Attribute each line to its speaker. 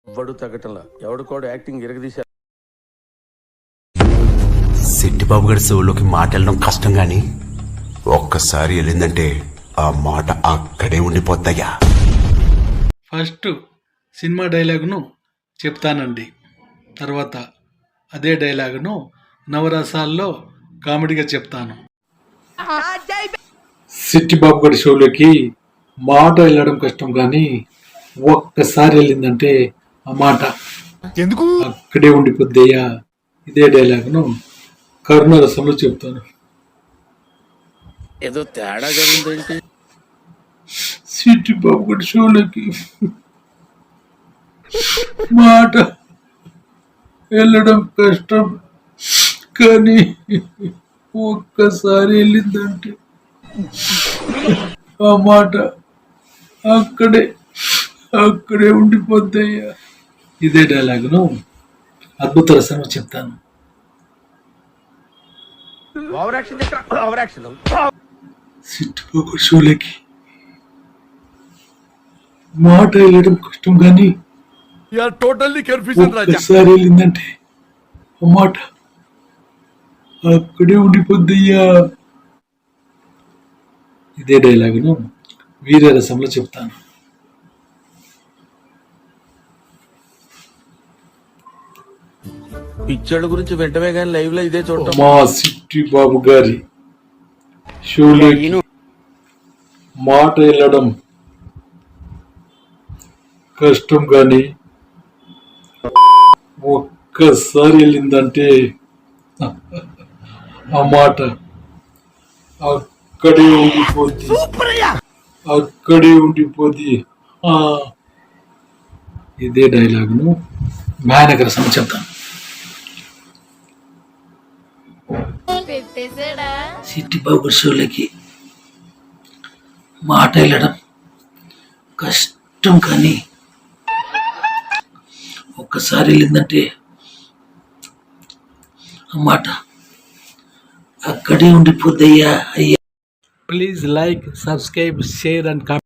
Speaker 1: ఎవడు తగ్గటంలా ఎవడు కూడా యాక్టింగ్ ఇరగదీశారు.
Speaker 2: సిట్టిబాబు గారి చెవుల్లోకి మాట వెళ్ళడం కష్టం గాని ఒక్కసారి వెళ్ళిందంటే ఆ మాట అక్కడే ఉండిపోతాయా.
Speaker 3: ఫస్ట్ సినిమా డైలాగును చెప్తానండి, తర్వాత అదే డైలాగును నవరసాల్లో కామెడీగా చెప్తాను. సిట్టిబాబు గారి షోలోకి మాట వెళ్ళడం కష్టం కానీ ఒక్కసారి వెళ్ళిందంటే ఆ మాట ఎందుకు అక్కడే ఉండిపోద్దయ్యా. ఇదే డైలాగును కరుణరసంలో చెప్తాను.
Speaker 1: ఏదో తేడా జరిగిందేంటి?
Speaker 3: సిట్టిబాబు గారి షోలోకి మాట వెళ్ళడం కష్టం కానీ ఒక్కసారి వెళ్ళిందంటే ఆ మాట అక్కడే ఉండిపోద్దయ్యా. ఇదే డైలాగును అద్భుత రసంలో చెప్తాను. సిట్టిబాబు షోలకి మాట వెళ్ళడం కష్టం కానీ ఒక్కసారి వెళ్ళిందంటే ఆ మాట అక్కడే ఉండిపోద్దయ్యా. ఇదే డైలాగును వీరరసంలో చెప్తాను.
Speaker 1: పిచ్చోళ్ళ గురించి వెంటనే కానీ లైవ్ లో ఇదే చూడటం.
Speaker 3: మా సిట్టిబాబు గారి షోలో మాట వెళ్ళడం కష్టం కానీ ఒక్కసారి వెళ్ళిందంటే ఆ మాట అక్కడే ఉండిపోద్ది. ఇదే డైలాగును మేనకరసం చెప్తాను. సిట్టిబాబు షోలకి మాట వెళ్ళడం కష్టం కానీ ఒక్కసారి వెళ్ళిందంటే ఆ మాట అక్కడే ఉండిపోద్దయ్యా. అయ్యా, please like, subscribe, share and comment.